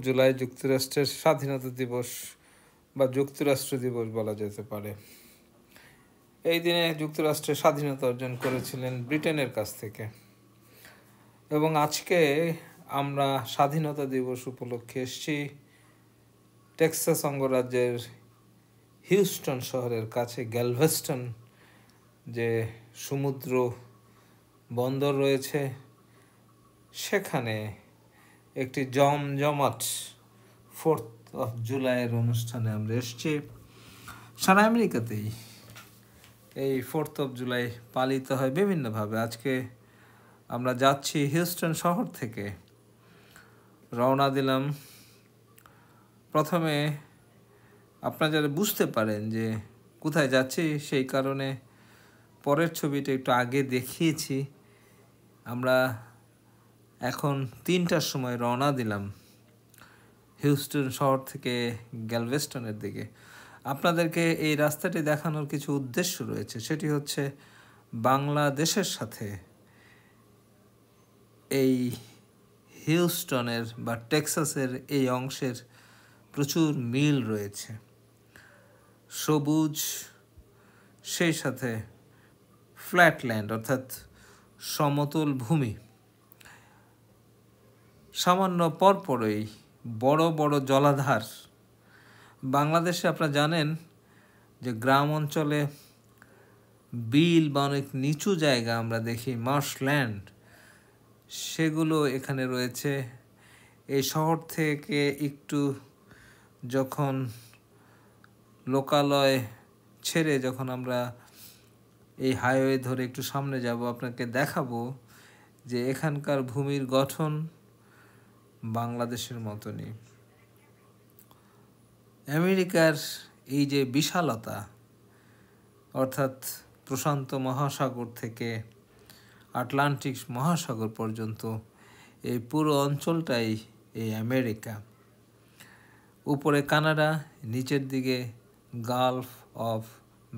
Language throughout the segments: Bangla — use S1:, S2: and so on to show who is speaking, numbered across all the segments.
S1: জুলাই যুক্তরাষ্ট্রের স্বাধীনতা দিবস বা যুক্তরাষ্ট্র দিবস বলা যেতে পারে। এই দিনে যুক্তরাষ্ট্রের স্বাধীনতা অর্জন করেছিলেন ব্রিটেনের কাছ থেকে, এবং আজকে আমরা স্বাধীনতা দিবস উপলক্ষে এসেছি টেক্সাস অঙ্গরাজ্যের হিউস্টন শহরের কাছে গ্যালভেস্টন যে সমুদ্র বন্দর রয়েছে, সেখানে একটি জমজমাট জুলাইয়ের অনুষ্ঠানে আমরা এসেছি। সারা আমেরিকাতেই এই জুলাই পালিত হয় বিভিন্নভাবে। আজকে আমরা যাচ্ছি হিউস্টন শহর থেকে, রওনা দিলাম। প্রথমে আপনারা যারা বুঝতে পারেন যে কোথায় যাচ্ছি, সেই কারণে পরের ছবিটা একটু আগে দেখিয়েছি। আমরা এখন 3টার সময় রওনা দিলাম হিউস্টন শহর থেকে গ্যালভেস্টনের দিকে। আপনাদেরকে এই রাস্তাটি দেখানোর কিছু উদ্দেশ্য রয়েছে। সেটি হচ্ছে বাংলাদেশের সাথে এই হিউস্টনের বা টেক্সাসের এই অংশের প্রচুর মিল রয়েছে। সবুজ, সেই সাথে ফ্ল্যাটল্যান্ড অর্থাৎ সমতল ভূমি। সামান্য পরপরই বড় বড় জলাধার। বাংলাদেশে আপনারা জানেন যে গ্রাম অঞ্চলে বিল বা অনেক নিচু জায়গা আমরা দেখি, মার্শল্যান্ড, সেগুলো এখানে রয়েছে। এই শহর থেকে একটু যখন লোকালয় ছেড়ে যখন আমরা এই হাইওয়ে ধরে একটু সামনে যাব, আপনাকে দেখাবো যে এখানকার ভূমির গঠন বাংলাদেশের মতনই। আমেরিকার এই যে বিশালতা, অর্থাৎ প্রশান্ত মহাসাগর থেকে আটলান্টিক মহাসাগর পর্যন্ত এই পুরো অঞ্চলটাই এই আমেরিকা। উপরে কানাডা, নিচের দিকে গালফ অফ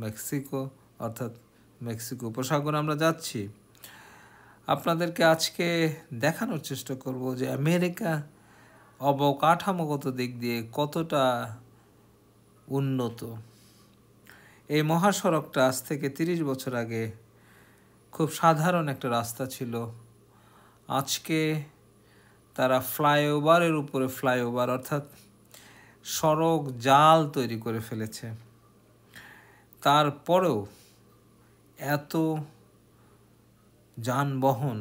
S1: মেক্সিকো অর্থাৎ মেক্সিকো উপসাগর আমরা যাচ্ছি। আপনাদেরকে আজকে দেখানোর চেষ্টা করব যে আমেরিকা অবকাঠামোগত দিক দিয়ে কতটা উন্নত। এই মহাসড়কটা আজ থেকে 30 বছর আগে খুব সাধারণ একটা রাস্তা ছিল। আজকে তারা ফ্লাইওভারের উপরে ফ্লাইওভার অর্থাৎ সড়ক জাল তৈরি করে ফেলেছে। তারপরেও এত যানবাহন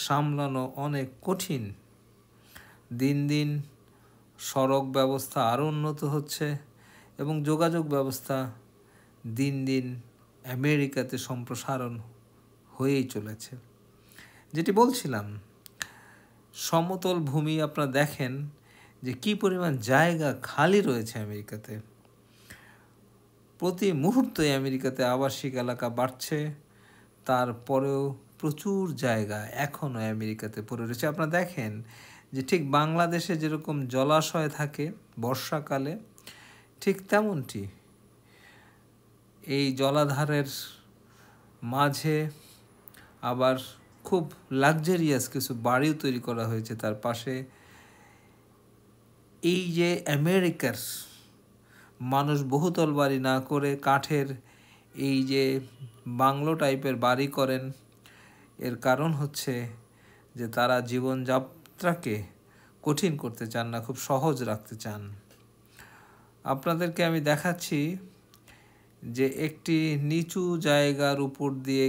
S1: সামলানো অনেক কঠিন। দিন দিন সড়ক ব্যবস্থা আরও উন্নত হচ্ছে এবং যোগাযোগ ব্যবস্থা দিন দিন আমেরিকাতে সম্প্রসারণ হয়েই চলেছে। যেটি বলছিলাম, সমতল ভূমি আপনারা দেখেন যে কী পরিমাণ জায়গা খালি রয়েছে আমেরিকাতে। প্রতি মুহূর্তে আমেরিকাতে আবাসিক এলাকা বাড়ছে, তারপরেও প্রচুর জায়গা এখনও আমেরিকাতে পড়ে রয়েছে। আপনারা দেখেন যে ঠিক বাংলাদেশে যেরকম জলাশয় থাকে বর্ষাকালে, ঠিক তেমনটি এই জলাধারের মাঝে আবার খুব লাক্সারিয়াস কিছু বাড়িও তৈরি করা হয়েছে তার পাশে। এই যে আমেরিকার মানুষ বহুতল বাড়ি না করে কাঠের এই যে বাংলো টাইপের বাড়ি করেন, এর কারণ হচ্ছে যে তারা জীবনযাত্রাকে কঠিন করতে চান না, খুব সহজ রাখতে চান। আপনাদেরকে আমি দেখাচ্ছি যে একটি নিচু জায়গার উপর দিয়ে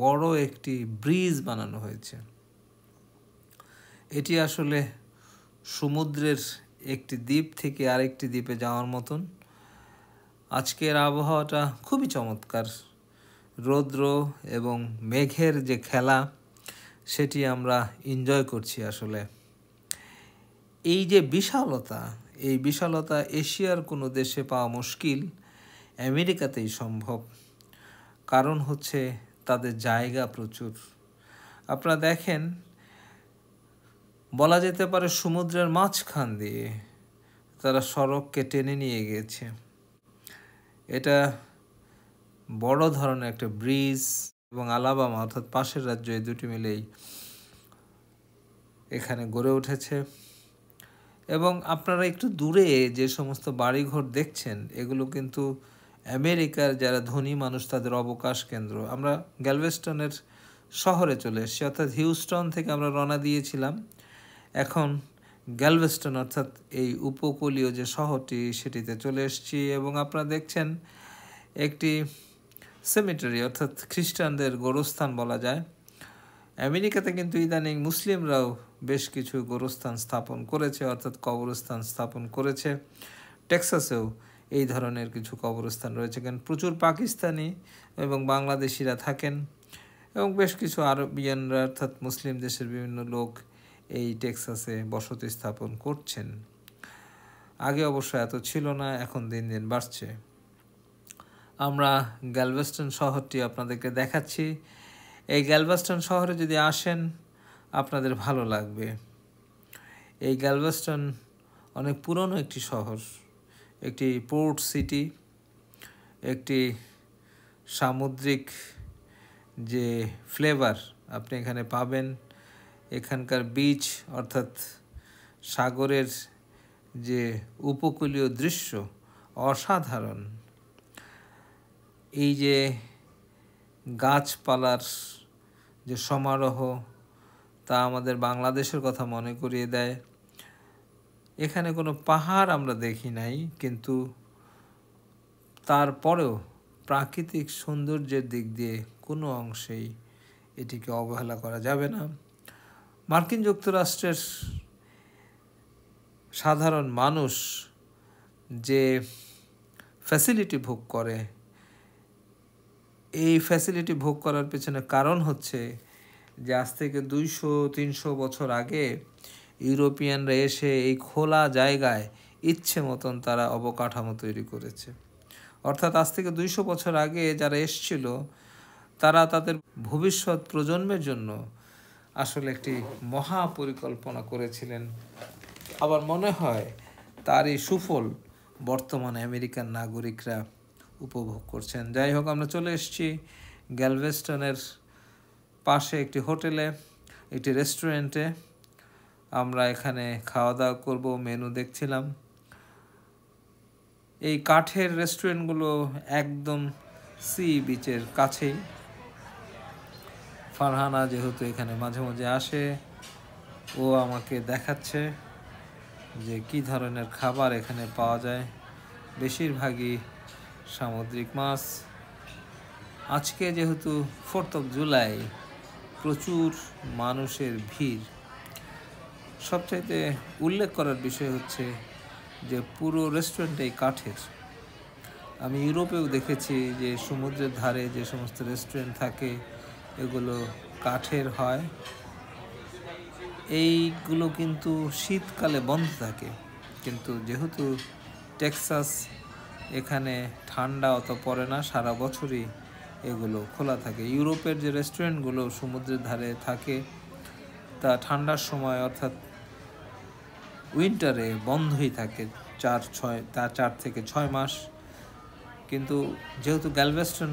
S1: বড় একটি ব্রিজ বানানো হয়েছে। এটি আসলে সমুদ্রের একটি দ্বীপ থেকে আরেকটি দ্বীপে যাওয়ার মতন। আজকের আবহাওয়াটা খুবই চমৎকার। রৌদ্র এবং মেঘের যে খেলা, সেটি আমরা এনজয় করছি। আসলে এই যে বিশালতা, এই বিশালতা এশিয়ার কোনো দেশে পাওয়া মুশকিল, আমেরিকাতেই সম্ভব। কারণ হচ্ছে তাদের জায়গা প্রচুর। আপনারা দেখেন, বলা যেতে পারে সমুদ্রের মাঝখান দিয়ে তারা সড়ককে টেনে নিয়ে গিয়েছে। এটা বড় ধরনের একটা ব্রিজ, এবং আলাবামা অর্থাৎ পাশের রাজ্য, এই দুটি মিলেই এখানে গড়ে উঠেছে। এবং আপনারা একটু দূরে যে সমস্ত বাড়িঘর দেখছেন এগুলো কিন্তু আমেরিকার যারা ধনী মানুষ তাদের অবকাশ কেন্দ্র। আমরা গ্যালভেস্টনের শহরে চলে এসেছি, অর্থাৎ হিউস্টন থেকে আমরা রওনা দিয়েছিলাম, এখন গ্যালভেস্টন অর্থাৎ এই উপকূলীয় যে শহরটি সেটিতে চলে এসেছি। এবং আপনারা দেখছেন একটি সেমিটারি অর্থাৎ খ্রিস্টানদের গোরস্থান বলা যায়। আমেরিকাতে কিন্তু ইদানিং মুসলিমরাও বেশ কিছু গোরস্থান স্থাপন করেছে, অর্থাৎ কবরস্থান স্থাপন করেছে। টেক্সাসেও এই ধরনের কিছু কবরস্থান রয়েছে, কারণ প্রচুর পাকিস্তানি এবং বাংলাদেশিরা থাকেন এবং বেশ কিছু আরবিয়ানরা অর্থাৎ মুসলিম দেশের বিভিন্ন লোক এই টেক্সাসে বসতি স্থাপন করছেন। আগে অবশ্য এত ছিল না, এখন দিন দিন বাড়ছে। আমরা গ্যালভেস্টন শহরটি আপনাদেরকে দেখাচ্ছি। এই গ্যালভেস্টন শহরে যদি আসেন আপনাদের ভালো লাগবে। এই গ্যালভেস্টন অনেক পুরনো একটি শহর, একটি পোর্ট সিটি, একটি সামুদ্রিক যে ফ্লেভার আপনি এখানে পাবেন, এখানকার বিচ অর্থাৎ সাগরের যে উপকূলীয় দৃশ্য অসাধারণ। এই যে গাছপালার যে সমারোহ তা আমাদের বাংলাদেশের কথা মনে করিয়ে দেয়। এখানে কোনো পাহাড় আমরা দেখি নাই, কিন্তু তারপরেও প্রাকৃতিক সৌন্দর্যের দিক দিয়ে কোনো অংশেই এটিকে অবহেলা করা যাবে না। মার্কিন যুক্তরাষ্ট্রের সাধারণ মানুষ যে ফ্যাসিলিটি ভোগ করে, এই ফ্যাসিলিটি ভোগ করার পেছনে কারণ হচ্ছে যে আজ থেকে 200-300 বছর আগে ইউরোপিয়ানরা এসে এই খোলা জায়গায় ইচ্ছে মতন তারা অবকাঠামো তৈরি করেছে। অর্থাৎ আজ থেকে 200 বছর আগে যারা এসছিল তারা তাদের ভবিষ্যৎ প্রজন্মের জন্য আসলে একটি মহা পরিকল্পনা করেছিলেন। আবার মনে হয় তারই সুফল বর্তমানে আমেরিকান নাগরিকরা উপভোগ করছেন। যাই হোক, আমরা চলে এসেছি গ্যালভেস্টনের পাশে একটি হোটেলে, একটি রেস্টুরেন্টে। আমরা এখানে খাওয়া দাওয়া করব, মেনু দেখছিলাম। এই কাঠের রেস্টুরেন্টগুলো একদম সি বিচের কাছেই। ফারহানা যেহেতু এখানে মাঝে মাঝে আসে, ও আমাকে দেখাচ্ছে যে কি ধরনের খাবার এখানে পাওয়া যায়। বেশিরভাগই সামুদ্রিক মাছ। আজকে যেহেতু 4th of July, প্রচুর মানুষের ভিড়। সবচাইতে উল্লেখ করার বিষয় হচ্ছে যে পুরো রেস্টুরেন্টটাই কাঠের। আমি ইউরোপেও দেখেছি যে সমুদ্রের ধারে যে সমস্ত রেস্টুরেন্ট থাকে এগুলো কাঠের হয়। এইগুলো কিন্তু শীতকালে বন্ধ থাকে, কিন্তু যেহেতু টেক্সাস, এখানে ঠান্ডা অত পড়ে না, সারা বছরই এগুলো খোলা থাকে। ইউরোপের যে রেস্টুরেন্টগুলো সমুদ্রের ধারে থাকে তা ঠান্ডার সময় অর্থাৎ উইন্টারে বন্ধই থাকে 4 থেকে 6 মাস। কিন্তু যেহেতু গ্যালভেস্টন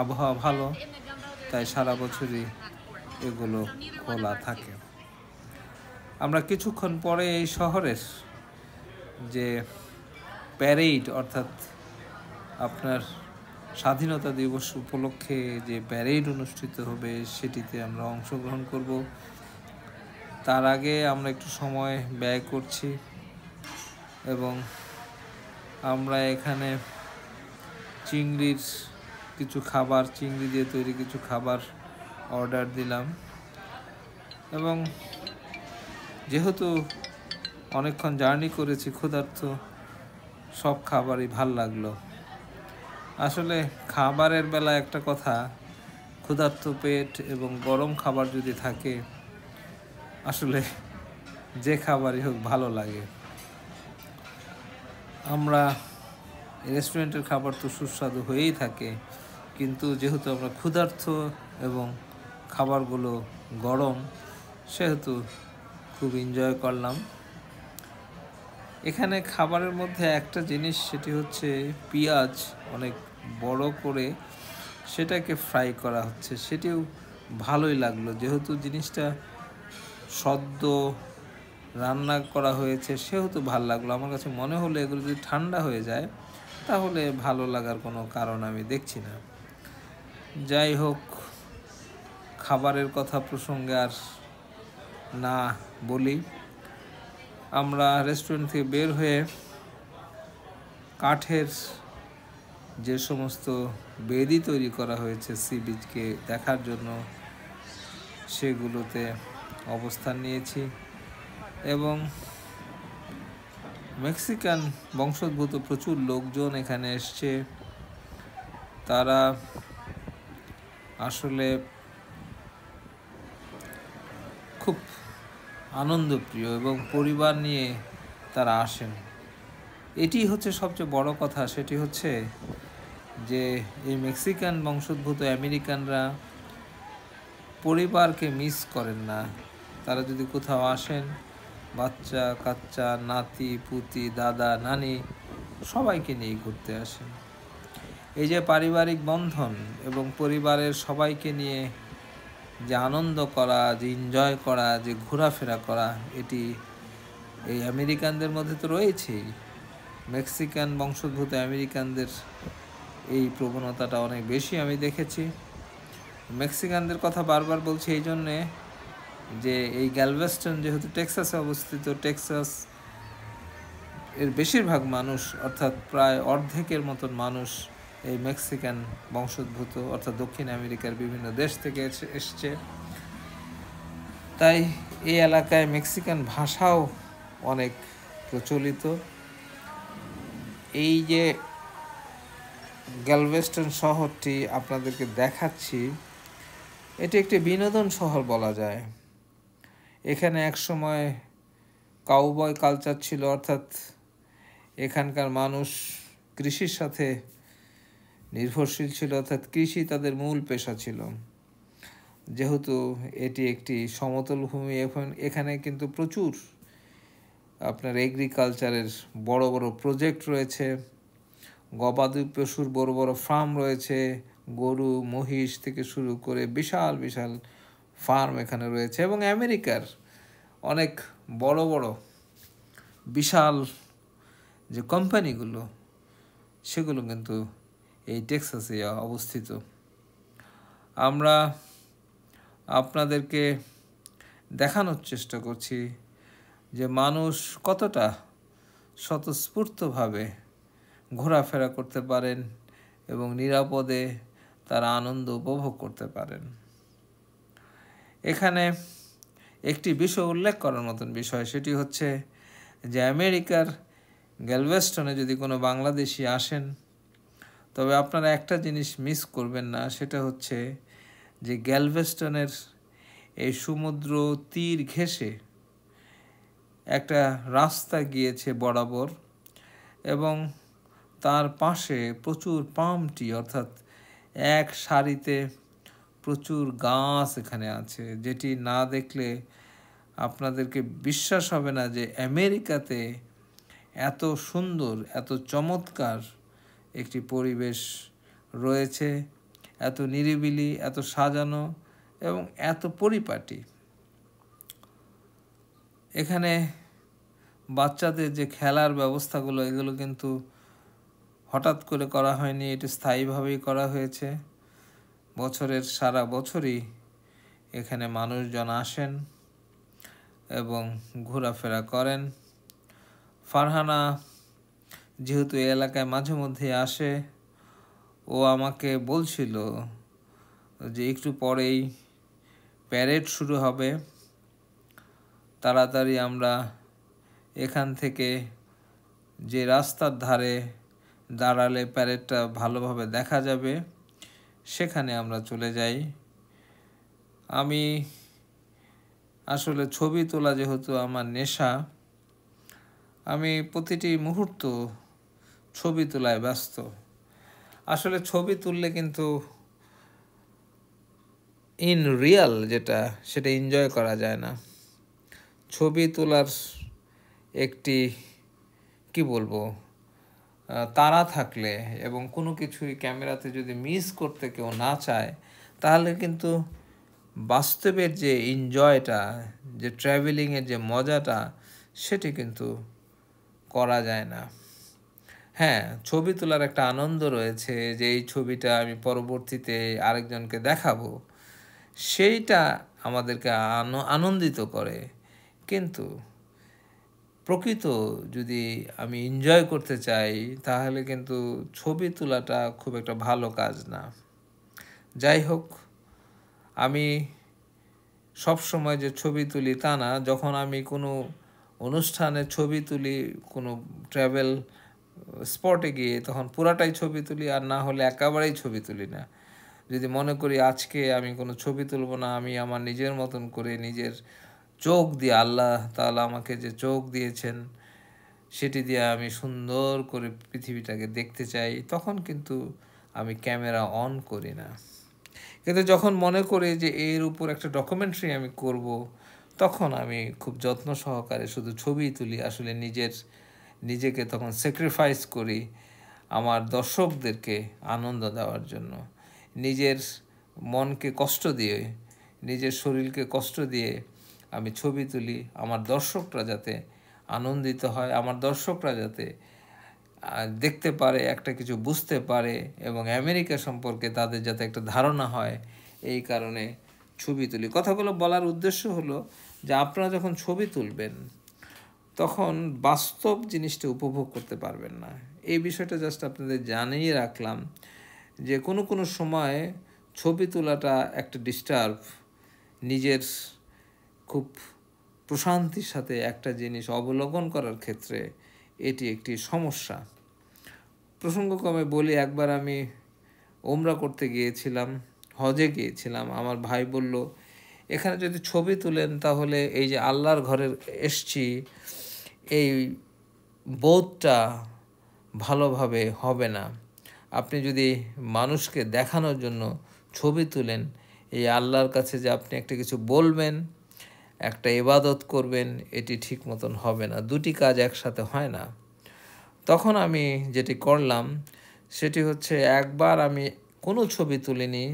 S1: আবহাওয়া ভালো, তাই সারা বছরই এগুলো খোলা থাকে। আমরা কিছুক্ষণ পরে এই শহরের যে প্যারেড অর্থাৎ আপনার স্বাধীনতা দিবস উপলক্ষে যে প্যারেড অনুষ্ঠিত হবে সেটিতে আমরা অংশগ্রহণ করব। তার আগে আমরা একটু সময় ব্যয় করছি এবং আমরা এখানে চিংড়ির কিছু খাবার, চিংড়ি দিয়ে তৈরি কিছু খাবার অর্ডার দিলাম। এবং যেহেতু অনেকক্ষণ জার্নি করেছি, ক্ষুধার্ত, সব খাবারই ভাল লাগলো। আসলে খাবারের বেলা একটা কথা, ক্ষুধার্ত পেট এবং গরম খাবার যদি থাকে আসলে যে খাবারই হোক ভালো লাগে। আমরা রেস্টুরেন্টের খাবার তো সুস্বাদু হয়েই থাকে, কিন্তু যেহেতু আমরা ক্ষুধার্ত এবং খাবারগুলো গরম, সেহেতু খুব এনজয় করলাম। এখানে খাবারের মধ্যে একটা জিনিস, সেটি হচ্ছে পেঁয়াজ অনেক বড় করে সেটাকে ফ্রাই করা হচ্ছে, সেটিও ভালোই লাগলো। যেহেতু জিনিসটা সদ্য রান্না করা হয়েছে সেহেতু ভাল লাগলো। আমার কাছে মনে হলো এগুলো যদি ঠান্ডা হয়ে যায় তাহলে ভালো লাগার কোনো কারণ আমি দেখছি না। যাই হোক, খাবারের কথা প্রসঙ্গে আর না বলি, আমরা রেস্টুরেন্ট থেকে বের হয়ে কাঠের যে সমস্ত বেদি তৈরি করা হয়েছে সি বিচকে দেখার জন্য সেগুলোতে অবস্থান নিয়েছি এবং মেক্সিকান বংশোদ্ভূত প্রচুর লোকজন এখানে এসছে। তারা আসলে খুব আনন্দপ্রিয় এবং পরিবার নিয়ে তারা আসেন। এটি হচ্ছে সবচেয়ে বড় কথা, সেটি হচ্ছে যে এই মেক্সিকান বংশোদ্ভূত আমেরিকানরা পরিবারকে মিস করেন না। তারা যদি কোথাও আসেন, বাচ্চা কাচ্চা, নাতি পুতি, দাদা নানি সবাইকে নিয়ে ঘুরতে আসেন। এই যে পারিবারিক বন্ধন এবং পরিবারের সবাইকে নিয়ে যে আনন্দ করা, যে এনজয় করা, যে ঘোরাফেরা করা, এটি এই আমেরিকানদের মধ্যে তো রয়েছেই। মেক্সিকান বংশোদ্ভূত আমেরিকানদের এই প্রবণতাটা অনেক বেশি আমি দেখেছি। মেক্সিকানদের কথা বারবার বলছি এই জন্যে যে এই গ্যালভেস্টন যেহেতু টেক্সাসে অবস্থিত, টেক্সাস এর বেশিরভাগ মানুষ অর্থাৎ প্রায় অর্ধেকের মতন মানুষ এই মেক্সিকান বংশোদ্ভূত, অর্থাৎ দক্ষিণ আমেরিকার বিভিন্ন দেশ থেকে এসছে। তাই এই এলাকায় মেক্সিকান ভাষাও অনেক প্রচলিত। এই যে গ্যালভেস্টন শহরটি আপনাদেরকে দেখাচ্ছি, এটি একটি বিনোদন শহর বলা যায়। এখানে একসময় কাউবয় কালচার ছিল, অর্থাৎ এখানকার মানুষ কৃষির সাথে নির্ভরশীল ছিল, অর্থাৎ কৃষি তাদের মূল পেশা ছিল। যেহেতু এটি একটি সমতল ভূমি, এখানে কিন্তু প্রচুর আপনার এগ্রিকালচারের বড় বড় প্রজেক্ট রয়েছে, গবাদি পশুর বড় বড় ফার্ম রয়েছে, গরু মহিষ থেকে শুরু করে বিশাল বিশাল ফার্ম এখানে রয়েছে। এবং আমেরিকার অনেক বড় বড় বিশাল যে কোম্পানিগুলো সেগুলো কিন্তু এই টেক্সাসে অবস্থিত। আমরা আপনাদেরকে দেখানোর চেষ্টা করছি যে মানুষ কতটা স্বতঃস্ফূর্তভাবে ঘোরাফেরা করতে পারেন এবং নিরাপদে তারা আনন্দ উপভোগ করতে পারেন। এখানে একটি বিষয় উল্লেখ করার মতন বিষয়, সেটি হচ্ছে যে আমেরিকার গ্যালভেস্টনে যদি কোনো বাংলাদেশি আসেন তবে আপনারা একটা জিনিস মিস করবেন না, সেটা হচ্ছে যে গ্যালভেস্টনের এই সমুদ্র তীর ঘেঁষে একটা রাস্তা গিয়েছে বরাবর এবং তার পাশে প্রচুর পাম ট্রি, অর্থাৎ এক সারিতে প্রচুর গাছ এখানে আছে, যেটি না দেখলে আপনাদেরকে বিশ্বাস হবে না যে আমেরিকাতে এত সুন্দর, এত চমৎকার একটি পরিবেশ রয়েছে, এত নিরিবিলি, এত সাজানো এবং এত পরিপাটি। এখানে বাচ্চাদের যে খেলার ব্যবস্থাগুলো, এগুলো কিন্তু হঠাৎ করে করা হয়নি, এটি স্থায়ীভাবেই করা হয়েছে। বছরের সারা বছরই এখানে মানুষজন আসেন এবং ঘোরাফেরা করেন। ফারহানা যেহেতু এই এলাকায় মাঝে মধ্যে আসে, ও আমাকে বলছিল যে একটু পরেই প্যারেড শুরু হবে, তাড়াতাড়ি আমরা এখান থেকে যে রাস্তার ধারে দাঁড়ালে প্যারেডটা ভালোভাবে দেখা যাবে সেখানে আমরা চলে যাই। আমি আসলে ছবি তোলা যেহেতু আমার নেশা, আমি প্রতিটি মুহূর্ত ছবি তোলায় ব্যস্ত। আসলে ছবি তুললে কিন্তু ইন রিয়াল যেটা, সেটা এনজয় করা যায় না। ছবি তোলার একটি কি বলবো তাড়া থাকলে এবং কোনো কিছুই ক্যামেরাতে যদি মিস করতে কেউ না চায়, তাহলে কিন্তু বাস্তবের যে এনজয়টা, যে ট্রাভেলিংয়ের যে মজাটা, সেটি কিন্তু করা যায় না। হ্যাঁ, ছবি তোলার একটা আনন্দ রয়েছে যে এই ছবিটা আমি পরবর্তীতে আরেকজনকে দেখাবো, সেইটা আমাদেরকে আনন্দিত করে। কিন্তু প্রকৃত যদি আমি এনজয় করতে চাই তাহলে কিন্তু ছবি তোলাটা খুব একটা ভালো কাজ না। যাই হোক, আমি সব সময় যে ছবি তুলি তা না। যখন আমি কোনো অনুষ্ঠানে ছবি তুলি, কোনো ট্রাভেল স্পটে গিয়ে, তখন পুরাটাই ছবি তুলি, আর না হলে একেবারেই ছবি তুলি না। যদি মনে করি আজকে আমি কোনো ছবি তুলব না, আমি আমার নিজের মতন করে নিজের চোখ দিয়ে, আল্লাহ তাআলা আমাকে যে চোখ দিয়েছেন সেটি দিয়ে আমি সুন্দর করে পৃথিবীটাকে দেখতে চাই, তখন কিন্তু আমি ক্যামেরা অন করি না। কিন্তু যখন মনে করি যে এর উপর একটা ডকুমেন্টারি আমি করব, তখন আমি খুব যত্ন সহকারে শুধু ছবি তুলি। আসলে নিজেকে তখন স্যাক্রিফাইস করি আমার দর্শকদেরকে আনন্দ দেওয়ার জন্য। নিজের মনকে কষ্ট দিয়ে, নিজের শরীরকে কষ্ট দিয়ে আমি ছবি তুলি, আমার দর্শকরা যাতে আনন্দিত হয়, আমার দর্শকরা যাতে দেখতে পারে, একটা কিছু বুঝতে পারে, এবং আমেরিকা সম্পর্কে তাদের যাতে একটা ধারণা হয়, এই কারণে ছবি তুলি। কথাগুলো বলার উদ্দেশ্য হলো যে আপনারা যখন ছবি তুলবেন তখন বাস্তব জিনিসটা উপভোগ করতে পারবেন না। এই বিষয়টা জাস্ট আপনাদের জানিয়ে রাখলাম যে কোনো সময় ছবি তোলাটা একটা ডিস্টার্ব, নিজের খুব প্রশান্তির সাথে একটা জিনিস অবলোকন করার ক্ষেত্রে এটি একটি সমস্যা। প্রসঙ্গক্রমে বলি, একবার আমি ওমরা করতে গিয়েছিলাম, হজে গিয়েছিলাম। আমার ভাই বলল, এখানে যদি ছবি তুলেন তাহলে এই যে আল্লাহর ঘরে এসছি, এই বোধটা ভালোভাবে হবে না। আপনি যদি মানুষকে দেখানোর জন্য ছবি তুলেন, এই আল্লাহর কাছে যে আপনি একটা কিছু বলবেন, একটা ইবাদত করবেন, এটি ঠিক মতন হবে না। দুটি কাজ একসাথে হয় না। তখন আমি যেটি করলাম সেটি হচ্ছে, একবার আমি কোনো ছবি তুলিনি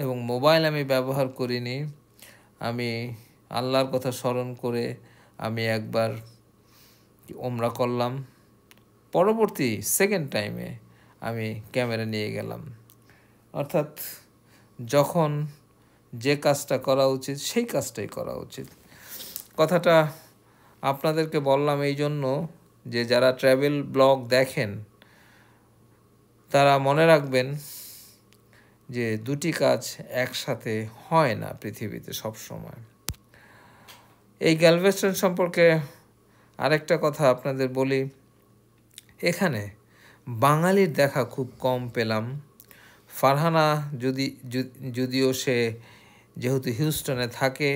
S1: এবং মোবাইল আমি ব্যবহার করিনি। আমি আল্লাহর কথা স্মরণ করে আমি একবার ওমরা করলাম। পরবর্তী সেকেন্ড টাইমে আমি ক্যামেরা নিয়ে গেলাম। অর্থাৎ যখন যে কাজটা করা উচিত সেই কাজটাই করা উচিত। কথাটা আপনাদেরকে বললাম এই জন্য যে যারা ট্রাভেল ব্লগ দেখেন তারা মনে রাখবেন যে দুটি কাজ একসাথে হয় না পৃথিবীতে সব সময়। এই গ্যালভেস্টন সম্পর্কে আরেকটা কথা আপনাদের বলি, এখানে বাঙালির দেখা খুব কম পেলাম। ফারহানা যদিও সে যেহেতু হিউস্টনে থাকে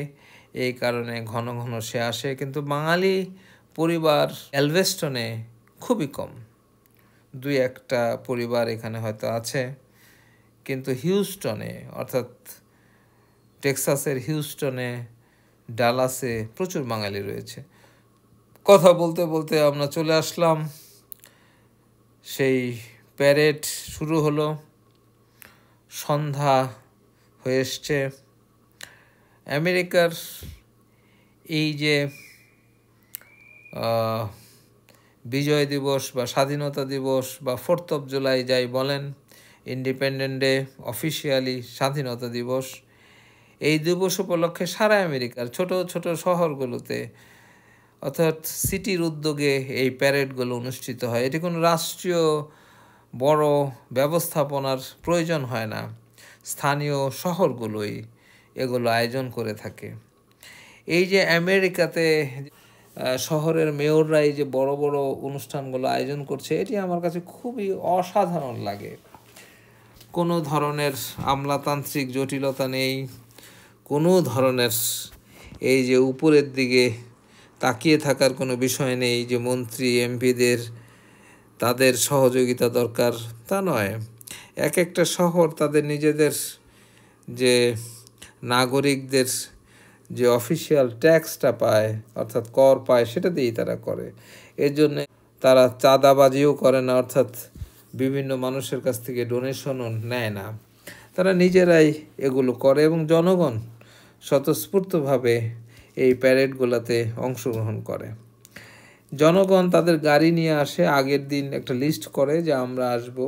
S1: এই কারণে ঘন ঘন সে আসে, কিন্তু বাঙালি পরিবার গ্যালভেস্টনে খুবই কম। দুই একটা পরিবার এখানে হয়তো আছে, কিন্তু হিউস্টনে, অর্থাৎ টেক্সাসের হিউস্টনে, ডালাসে প্রচুর বাঙালি রয়েছে। কথা বলতে বলতে আমরা চলে আসলাম, সেই প্যারেড শুরু হলো, সন্ধ্যা হয়ে এসছে। আমেরিকার এই যে বিজয় দিবস বা স্বাধীনতা দিবস বা 4th of July যাই বলেন, ইন্ডিপেন্ডেন্ট ডে, অফিসিয়ালি স্বাধীনতা দিবস, এই দিবস উপলক্ষে সারা আমেরিকার ছোট ছোট শহরগুলোতে, অর্থাৎ সিটির উদ্যোগে এই প্যারেডগুলো অনুষ্ঠিত হয়। এটি কোনো রাষ্ট্রীয় বড় ব্যবস্থাপনার প্রয়োজন হয় না, স্থানীয় শহরগুলোই এগুলো আয়োজন করে থাকে। এই যে আমেরিকাতে শহরের মেয়ররা এই যে বড় বড় অনুষ্ঠানগুলো আয়োজন করছে, এটি আমার কাছে খুবই অসাধারণ লাগে। কোনো ধরনের আমলাতান্ত্রিক জটিলতা নেই, কোনো ধরনের এই যে উপরের দিকে তাকিয়ে থাকার কোনো বিষয় নেই যে মন্ত্রী এমপিদের তাদের সহযোগিতা দরকার, তা নয়। এক একটা শহর তাদের নিজেদের যে নাগরিকদের যে অফিসিয়াল ট্যাক্সটা পায়, অর্থাৎ কর পায়, সেটা দিয়েই তারা করে। এর জন্যে তারা চাঁদাবাজিও করে না, অর্থাৎ বিভিন্ন মানুষের কাছ থেকে ডোনেশনও নেয় না। তারা নিজেরাই এগুলো করে এবং জনগণ স্বতঃস্ফূর্তভাবে এই প্যারেডগুলোতে অংশগ্রহণ করে। জনগণ তাদের গাড়ি নিয়ে আসে, আগের দিন একটা লিস্ট করে যে আমরা আসব,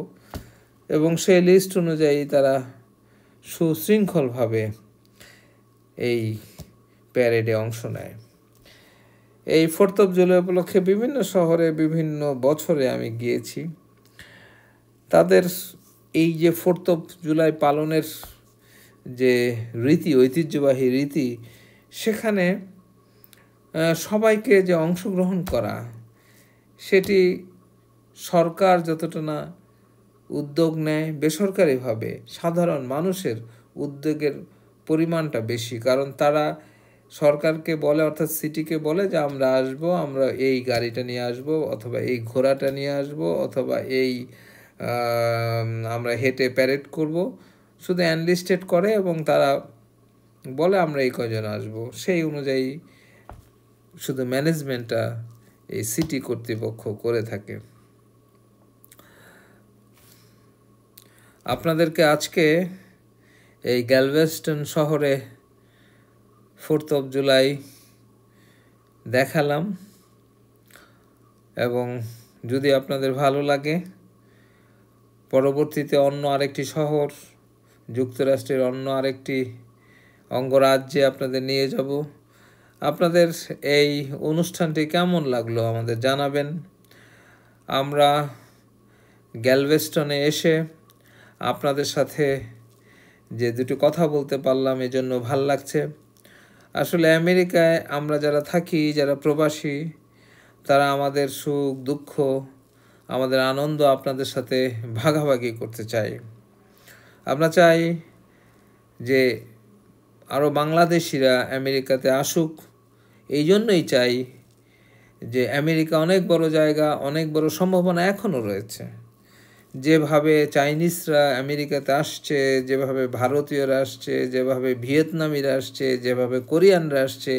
S1: এবং সেই লিস্ট অনুযায়ী তারা সুশৃঙ্খলভাবে এই প্যারেডে অংশ নেয়। এই 4th of July উপলক্ষে বিভিন্ন শহরে বিভিন্ন বছরে আমি গিয়েছি। তাদের এই যে 4th of July পালনের যে রীতি, ঐতিহ্যবাহী রীতি, সেখানে সবাইকে যে অংশগ্রহণ করা, সেটি সরকার যতটা না উদ্যোগ নেয়, বেসরকারিভাবে সাধারণ মানুষের উদ্যোগের পরিমাণটা বেশি। কারণ তারা সরকারকে বলে, অর্থাৎ সিটিকে বলে যে আমরা আসব, আমরা এই গাড়িটা নিয়ে আসব, অথবা এই ঘোড়াটা নিয়ে আসব, অথবা এই আমরা হেঁটে প্যারেড করব। শুধু অ্যানলিস্টেড করে এবং তারা বলে আমরা এই কজন আসব, সেই অনুযায়ী শুধু ম্যানেজমেন্টটা এই সিটি কর্তৃপক্ষ করে থাকে। আপনাদেরকে আজকে এই গ্যালভেস্টন শহরে 4th of July দেখালাম, এবং যদি আপনাদের ভালো লাগে পরবর্তীতে অন্য আরেকটি শহর, যুক্তরাষ্ট্রের অন্য আরেকটি অঙ্গরাজ্যে আপনাদের নিয়ে যাব। আপনাদের এই অনুষ্ঠানটি কেমন লাগলো আমাদের জানাবেন। আমরা গ্যালভেস্টনে এসে আপনাদের সাথে যে দুটো কথা বলতে পারলাম, এজন্য ভাল লাগছে। আসলে আমেরিকায় আমরা যারা থাকি, যারা প্রবাসী, তারা আমাদের সুখ দুঃখ, আমাদের আনন্দ আপনাদের সাথে ভাগাভাগি করতে চাই। আমরা চাই যে আরও বাংলাদেশিরা আমেরিকাতে আসুক। এই জন্যই চাই যে আমেরিকা অনেক বড় জায়গা, অনেক বড় সম্ভাবনা এখনও রয়েছে। যেভাবে চাইনিজরা আমেরিকাতে আসছে, যেভাবে ভারতীয়রা আসছে, যেভাবে ভিয়েতনামিরা আসছে, যেভাবে কোরিয়ানরা আসছে,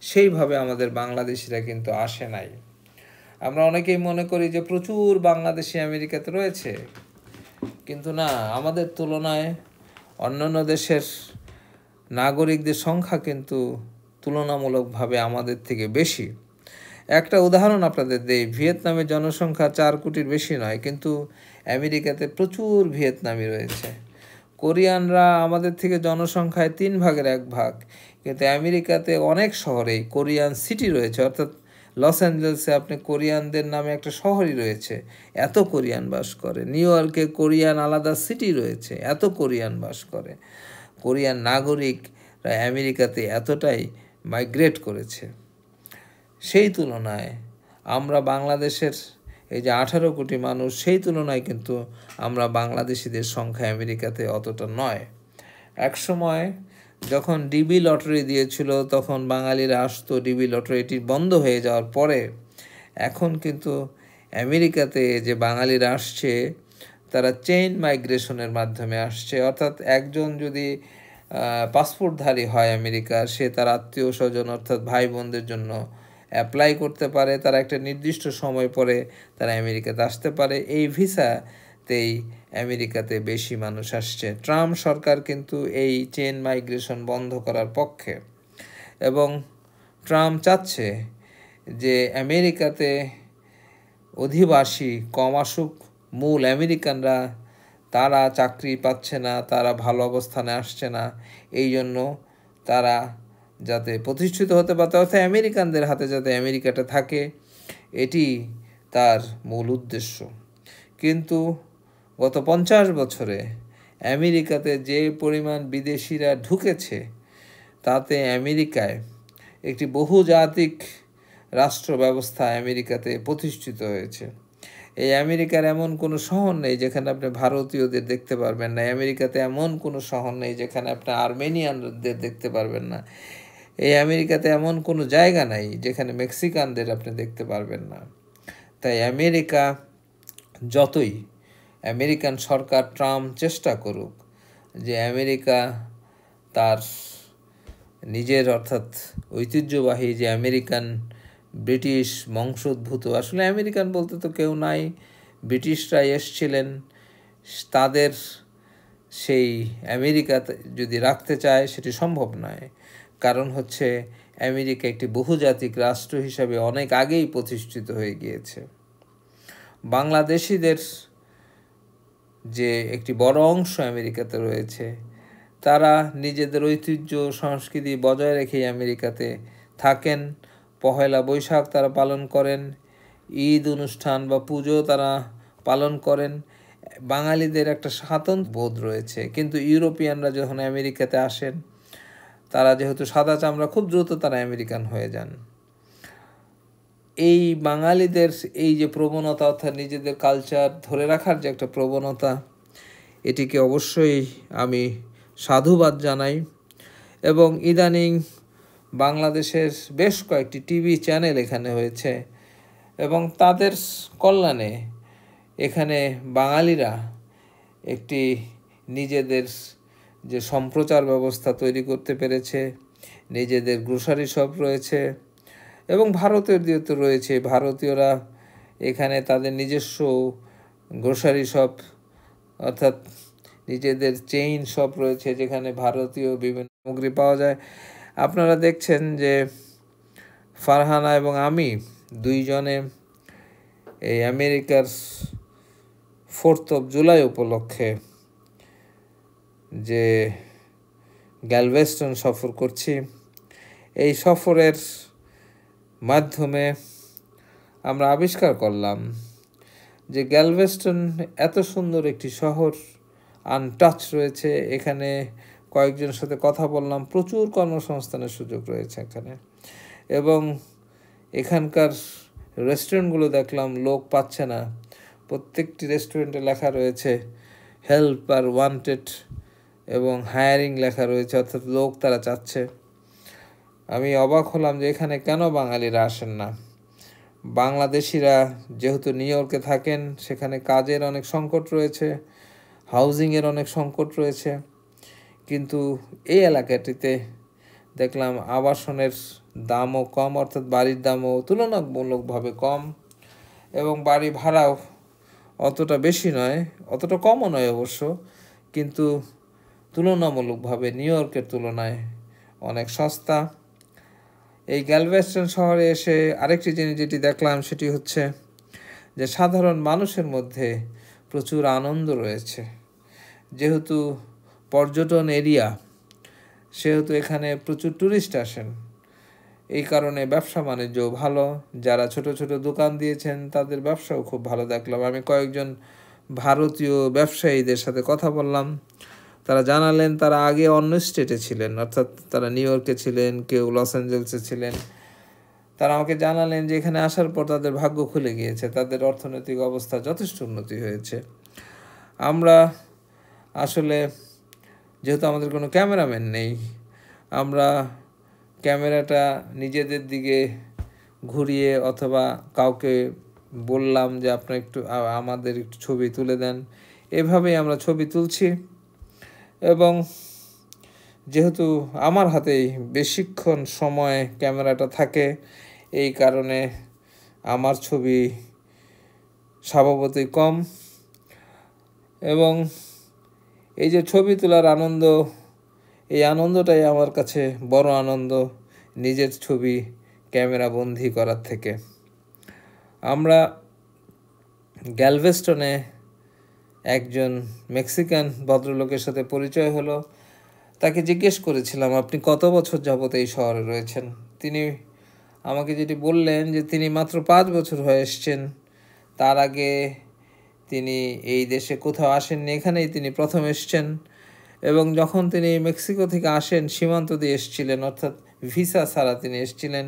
S1: সেইভাবে আমাদের বাংলাদেশিরা কিন্তু আসে নাই। আমরা অনেকেই মনে করি যে প্রচুর বাংলাদেশি আমেরিকাতে রয়েছে, কিন্তু না, আমাদের তুলনায় অন্যান্য দেশের নাগরিকদের সংখ্যা কিন্তু তুলনামূলকভাবে আমাদের থেকে বেশি। একটা উদাহরণ আপনাদের দেই, ভিয়েতনামের জনসংখ্যা 4 কোটির বেশি নয়, কিন্তু আমেরিকাতে প্রচুর ভিয়েতনামি রয়েছে। কোরিয়ানরা আমাদের থেকে জনসংখ্যায় 3 ভাগের 1 ভাগ, কিন্তু আমেরিকাতে অনেক শহরেই কোরিয়ান সিটি রয়েছে। অর্থাৎ লস অ্যাঞ্জেলসে আপনি কোরিয়ানদের নামে একটা শহরই রয়েছে, এত কোরিয়ান বাস করে। নিউ ইয়র্কে কোরিয়ান আলাদা সিটি রয়েছে, এত কোরিয়ান বাস করে। কোরিয়ান নাগরিকরা আমেরিকাতে এতটাই মাইগ্রেট করেছে। সেই তুলনায় আমরা বাংলাদেশের এই যে 18 কোটি মানুষ, সেই তুলনায় কিন্তু আমরা বাংলাদেশিদের সংখ্যা আমেরিকাতে অতটা নয়। এক সময় যখন ডিবি লটারি দিয়েছিল, তখন বাঙালিরা আসতো ডিবি লটারিটি বন্ধ হয়ে যাওয়ার পরে। এখন কিন্তু আমেরিকাতে যে বাঙালিরা আসছে, তারা চেইন মাইগ্রেশনের মাধ্যমে আসছে। অর্থাৎ একজন যদি পাসপোর্টধারী হয় আমেরিকার, সে তার আত্মীয় স্বজন অর্থাৎ ভাই বোনদের জন্য অ্যাপ্লাই করতে পারে। তারা একটা নির্দিষ্ট সময় পরে তারা আমেরিকাতে আসতে পারে। এই ভিসাতেই আমেরিকাতে বেশি মানুষ আসছে। ট্রাম্প সরকার কিন্তু এই চেইন মাইগ্রেশন বন্ধ করার পক্ষে, এবং ট্রাম্প চাচ্ছে যে আমেরিকাতে অধিবাসী কম আসুক, মূল আমেরিকানরা তারা চাকরি পাচ্ছে না, তারা ভালো অবস্থানে আসছে না, এই জন্য তারা যাতে প্রতিষ্ঠিত হতে পারে, অর্থাৎ আমেরিকানদের হাতে যাতে আমেরিকাটা থাকে, এটি তার মূল উদ্দেশ্য। কিন্তু গত 50 বছরে আমেরিকাতে যে পরিমাণ বিদেশিরা ঢুকেছে, তাতে আমেরিকায় একটি বহুজাতিক রাষ্ট্র ব্যবস্থা আমেরিকাতে প্রতিষ্ঠিত হয়েছে। এই আমেরিকার এমন কোনো শহর নেই যেখানে আপনি ভারতীয়দের দেখতে পারবেন না। আমেরিকাতে এমন কোনো শহর নেই যেখানে আপনি আর্মেনিয়ানদের দেখতে পারবেন না। এই আমেরিকাতে এমন কোনো জায়গা নাই যেখানে মেক্সিকানদের আপনি দেখতে পারবেন না। তাই আমেরিকা, যতই আমেরিকান সরকার ট্রাম্প চেষ্টা করুক যে আমেরিকা তার নিজের অর্থাৎ ঐতিহ্যবাহী যে আমেরিকান ব্রিটিশ বংশোদ্ভূত, আসলে আমেরিকান বলতে তো কেউ নাই, ব্রিটিশরা এসছিলেন, তাদের সেই আমেরিকাতে যদি রাখতে চায় সেটি সম্ভব নয়। কারণ হচ্ছে আমেরিকা একটি বহুজাতিক রাষ্ট্র হিসাবে অনেক আগেই প্রতিষ্ঠিত হয়ে গিয়েছে। বাংলাদেশিদের যে একটি বড় অংশ আমেরিকাতে রয়েছে, তারা নিজেদের ঐতিহ্য সংস্কৃতি বজায় রেখেই আমেরিকাতে থাকেন। পহেলা বৈশাখ তারা পালন করেন, ঈদ অনুষ্ঠান বা পুজো তারা পালন করেন। বাঙালিদের একটা স্বাতন্ত্র্য বোধ রয়েছে, কিন্তু ইউরোপিয়ানরা যখন আমেরিকাতে আসেন, তারা যেহেতু সাদা চামড়া, খুব দ্রুত তারা আমেরিকান হয়ে যান। এই বাঙালিদের এই যে প্রবণতা, অর্থাৎ নিজেদের কালচার ধরে রাখার যে একটা প্রবণতা, এটিকে অবশ্যই আমি সাধুবাদ জানাই। এবং ইদানিং বাংলাদেশের বেশ কয়েকটি টিভি চ্যানেল এখানে হয়েছে এবং তাদের কল্যাণে এখানে বাঙালিরা একটি নিজেদের যে সম্প্রচার ব্যবস্থা তৈরি করতে পেরেছে। নিজেদের গ্রোসারি শপ রয়েছে এবং ভারতীয়দের তো রয়েছে, ভারতীয়রা এখানে তাদের নিজস্ব গ্রোসারি শপ, অর্থাৎ নিজেদের চেইন শপ রয়েছে, যেখানে ভারতীয় বিভিন্ন সামগ্রী পাওয়া যায়। আপনারা দেখছেন যে ফারহানা এবং আমি দুইজনে এই আমেরিকার 4th of July উপলক্ষে যে গ্যালভেস্টন সফর করছি, এই সফরের মাধ্যমে আমরা আবিষ্কার করলাম যে গ্যালভেস্টন এত সুন্দর একটি শহর, আনটাচ রয়েছে। এখানে কয়েকজনের সাথে কথা বললাম, প্রচুর কর্মসংস্থানের সুযোগ রয়েছে এখানে। এবং এখানকার রেস্টুরেন্টগুলো দেখলাম লোক পাচ্ছে না, প্রত্যেকটি রেস্টুরেন্টে লেখা রয়েছে হেল্প আর ওয়ান্টেড এবং হায়ারিং লেখা রয়েছে, অর্থাৎ লোক তারা চাচ্ছে। আমি অবাক হলাম যে এখানে কেন বাঙালিরা আসেন না। বাংলাদেশিরা যেহেতু নিউ ইয়র্কে থাকেন, সেখানে কাজের অনেক সংকট রয়েছে, হাউজিংয়ের অনেক সংকট রয়েছে, কিন্তু এই এলাকাটিতে দেখলাম আবাসনের দামও কম, অর্থাৎ বাড়ির দামও তুলনামূলকভাবে কম এবং বাড়ি ভাড়াও অতটা বেশি নয়, অতটা কমও নয় অবশ্য, কিন্তু তুলনামূলকভাবে নিউ ইয়র্কের তুলনায় অনেক সস্তা। এই গ্যালভেস্টন শহরে এসে আরেকটি জিনিস যেটি দেখলাম সেটি হচ্ছে যে সাধারণ মানুষের মধ্যে প্রচুর আনন্দ রয়েছে। যেহেতু পর্যটন এরিয়া, সেহেতু এখানে প্রচুর ট্যুরিস্ট আসেন, এই কারণে ব্যবসা বাণিজ্য ভালো। যারা ছোট ছোট দোকান দিয়েছেন তাদের ব্যবসাও খুব ভালো দেখলাম। আমি কয়েকজন ভারতীয় ব্যবসায়ীদের সাথে কথা বললাম, তারা জানালেন তারা আগে অন্য স্টেটে ছিলেন, অর্থাৎ তারা নিউ ইয়র্কে ছিলেন, কেউ লস অ্যাঞ্জেলসে ছিলেন। তারা আমাকে জানালেন যে এখানে আসার পর তাদের ভাগ্য খুলে গিয়েছে, তাদের অর্থনৈতিক অবস্থা যথেষ্ট উন্নতি হয়েছে। আমরা আসলে যেহেতু আমাদের কোনো ক্যামেরাম্যান নেই, আমরা ক্যামেরাটা নিজেদের দিকে ঘুরিয়ে অথবা কাউকে বললাম যে আপনার একটু আমাদের একটু ছবি তুলে দেন, এভাবেই আমরা ছবি তুলছি। এবং যেহেতু আমার হাতেই বেশিক্ষণ সময় ক্যামেরাটা থাকে, এই কারণে আমার ছবি স্বভাবতই কম। এবং এই যে ছবি তোলার আনন্দ, এই আনন্দটাই আমার কাছে বড় আনন্দ নিজের ছবি ক্যামেরা বন্দি করার থেকে। আমরা গ্যালভেস্টনে একজন মেক্সিকান ভদ্রলোকের সাথে পরিচয় হলো। তাকে জিজ্ঞেস করেছিলাম আপনি কত বছর যাবত এই শহরে রয়েছেন। তিনি আমাকে যেটি বললেন যে তিনি মাত্র 5 বছর হয়ে এসছেন, তার আগে তিনি এই দেশে কোথাও আসেননি, এখানেই তিনি প্রথম এসছেন। এবং যখন তিনি মেক্সিকো থেকে আসেন সীমান্ত দিয়ে এসেছিলেন, অর্থাৎ ভিসা ছাড়া তিনি এসেছিলেন।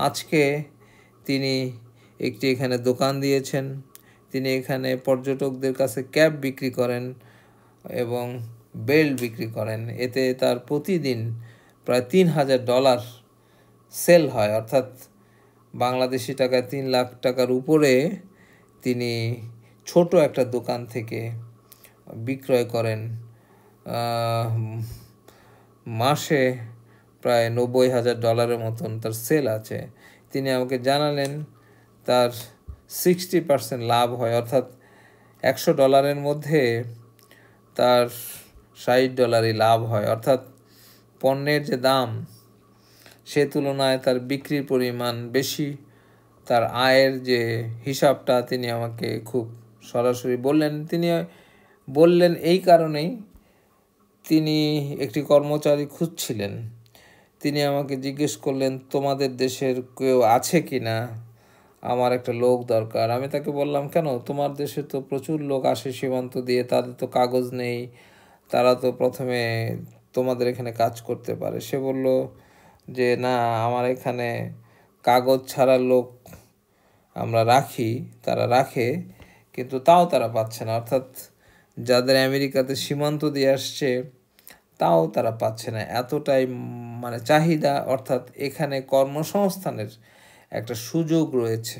S1: আজকে তিনি একটি এখানে দোকান দিয়েছেন, তিনি এখানে পর্যটকদের কাছে ক্যাব বিক্রি করেন এবং বেল্ট বিক্রি করেন। এতে তার প্রতিদিন প্রায় $3,000 সেল হয়, অর্থাৎ বাংলাদেশি টাকায় 3 লাখ টাকার উপরে তিনি ছোট একটা দোকান থেকে বিক্রয় করেন। মাসে প্রায় $90,000 মতন তার সেল আছে। তিনি আমাকে জানালেন তার 60% লাভ হয়, অর্থাৎ $100 মধ্যে তার $60 লাভ হয়। অর্থাৎ পণ্যের যে দাম সে তুলনায় তার বিক্রির পরিমাণ বেশি। তার আয়ের যে হিসাবটা তিনি আমাকে খুব সরাসরি বললেন। তিনি বললেন এই কারণেই, তিনি একটি কর্মচারী খুঁজছিলেন। তিনি আমাকে জিজ্ঞেস করলেন, তোমাদের দেশের কেউ আছে কি না, আমার একটা লোক দরকার। আমি তাকে বললাম, কেন, তোমার দেশে তো প্রচুর লোক আসে সীমান্ত দিয়ে, তাদের তো কাগজ নেই, তারা তো প্রথমে তোমাদের এখানে কাজ করতে পারে। সে বলল যে না, আমার এখানে কাগজ ছাড়া লোক আমরা রাখি, তারা রাখে, কিন্তু তাও তারা পাচ্ছে না। অর্থাৎ যাদের আমেরিকাতে সীমান্ত দিয়ে আসছে তাও তারা পাচ্ছে না, এতটাই মানে চাহিদা। অর্থাৎ এখানে কর্মসংস্থানের একটা সুযোগ রয়েছে।